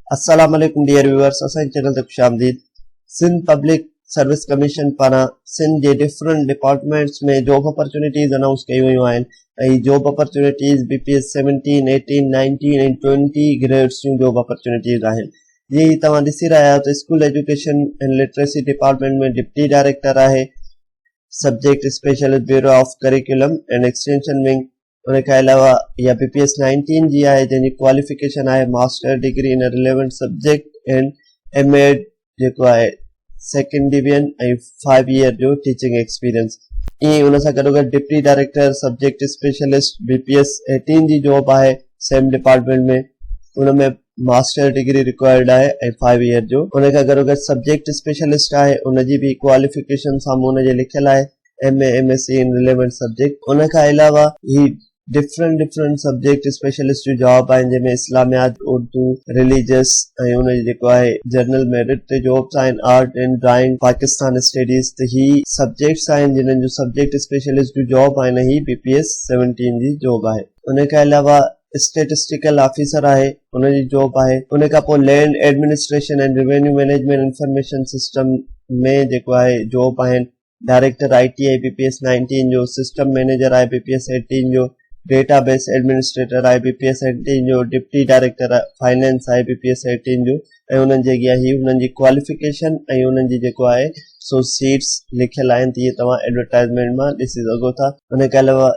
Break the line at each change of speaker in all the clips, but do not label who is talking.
अस्सलाम वालेकुम dear viewers, असांजे चैनल ते खुशामदीद। सिंध पब्लिक सर्विस कमीशन पारां सिंध जे डिफरेंट डिपार्टमेंट्स में जॉब अपॉर्चुनिटीज़ अनाउंस कयूं वयूं आहिनि ऐं जॉब अपॉर्चुनिटीज़ BPS 17, 18, 19 ऐं 20 ग्रेड्स जूं जॉब अपॉर्चुनिटीज़ आहिनि। जीअं तव्हां ॾिसी रहिया आहियो त school education and literacy department में डिप्टी डायरेक्टर आहे, subject specialist bureau of curriculum and extension wing. उनके अलावा या BPS 19 जी आहे जंहिंजी क्वालिफिकेशन आहे master degree in relevant subject and MA जेको आहे सेकेंड डिवीजन ऐं 5 ईयर जो टीचिंग एक्सपीरियंस। ईअं उन सां गॾोगॾु deputy director subject specialist BPS 18 जी जॉब आहे सेम डिपार्टमेंट में, उनमें मास्टर डिग्री रिक्वायर्ड आहे ऐं 5 ईयर जो। उन खां गॾोगॾु सब्जेक्ट स्पेशलिस्ट आहे, उनजी बि क्वालिफिकेशन साम्हूं उनजे लिखियल आहे MA MSc इन रिलेवेंट सब्जेक्ट। उन खां अलावा ही डिफरेंट सब्जेक्ट स्पेशलिस्ट जो जॉब आहिनि जंहिंमें इस्लामियात, उर्दू, रिलीजियस ऐं उनजी जेको आहे जनरल मेरिट ते जॉब्स आहिनि, art and drawing, Pakistan studies. त ही सब्जेक्ट्स आहिनि जिन्हनि जो सब्जेक्ट स्पेशलिस्ट जो जॉब आहिनि, ही BPS 17 जी जॉब आहे। उन खां अलावा स्टेटिस्टिकल ऑफिसर आहे, उनजी जॉब आहे। उन खां पोइ land administration and revenue management information system में जेको आहे जॉब आहिनि। डायरेक्टर IT आहे BPS 19 जो, सिस्टम मैनेजर आहे BPS 18 जो, डेटाबेस एडमिनिस्ट्रेटर आहे BPS 18 जो, डिप्टी डायरेक्टर फाइनेंस आहे BPS 18 जो। ऐं उन्हनि जे अॻियां ही उन्हनि जी क्वालिफिकेशन ऐं उन्हनि जी जेको आहे सो सीट्स लिखियल आहिनि, त इहे तव्हां एडवर्टाइज़मेंट मां ॾिसी सघो था। उन खां अलावा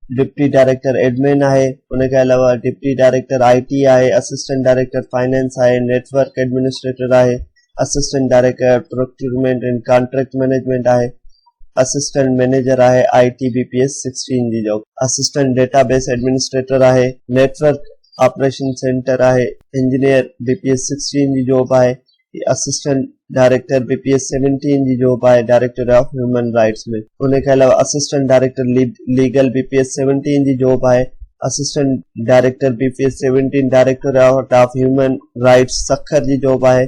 डिप्टी डायरेक्टर एडमिन आहे, उन खां अलावा डिप्टी डायरेक्टर IT आहे, असिस्टेंट डायरेक्टर फाइनेंस आहे, नेटवर्क एडमिनिस्ट्रेटर आहे, assistant director procurement and contract management आहे, असिस्टेंट मैनेजर आहे IT BPS 16 जी जॉब, असिस्टेंट डेटाबेस एडमिनिस्ट्रेटर आहे, नेटवर्क ऑपरेशन सेंटर आहे, इंजीनियर BPS 16 जी जॉब आहे, असिस्टेंट डायरेक्टर BPS 17 जी जॉब आहे डायरेक्टर ऑफ ह्यूमन राइट्स में। उन खां अलावा असिस्टेंट डायरेक्टर लीगल BPS 17 जी जॉब आहे, assistant director BPS 17 director of human rights Sukkur जी जॉब आहे,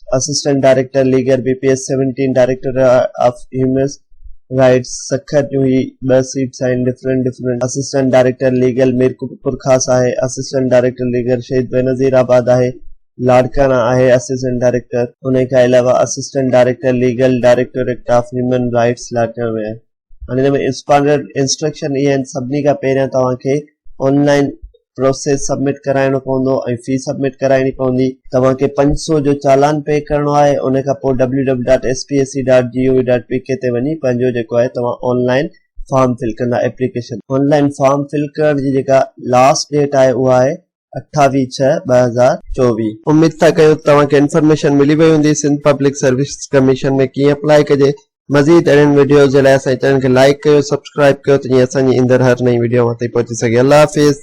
assistant director legal BPS 17 director of human rights Sukkur जूं ही 2 सीट्स आहिनि different. Assistant director legal Mirpur Khas आहे, असिस्टेंट डायरेक्टर लीगल शहीद बेनज़ीराबाद आहे, लाड़काना आहे असिस्टेंट डायरेक्टर। उन खां अलावा assistant director legal directorate of human rights Larkana में आहे। हाणे हिन में इंस्ट्रक्शन इहे आहिनि, सभिनी खां पहिरियां तव्हांखे ऑनलाइन प्रोसेस सबमिट कराइणो पवंदो ऐं फी सबमिट कराइणी पवंदी। तव्हांखे 500 जो चालान पे करणो आहे। उन खां पोइ www.spsc.gov.pk ते वञी पंहिंजो जेको आहे तव्हां ऑनलाइन फॉर्म फिल कंदा एप्लीकेशन। ऑनलाइन फॉर्म फिल करण जी जेका लास्ट डेट आहे उहा आहे 28/6/2024। उम्मीद था कयूं तव्हांखे इंफॉर्मेशन मिली वई हूंदी सिंध पब्लिक सर्विस कमीशन में कीअं अप्लाई कजे। मज़ीद अहिड़नि वीडियोज़ जे लाइ असांजे चैनल खे लाइक कयो, सब्सक्राइब कयो त जीअं असांजी ईंदड़ हर नई वीडियो वहां ताईं पहुची सघे। अल्लाह हाफ़िज़।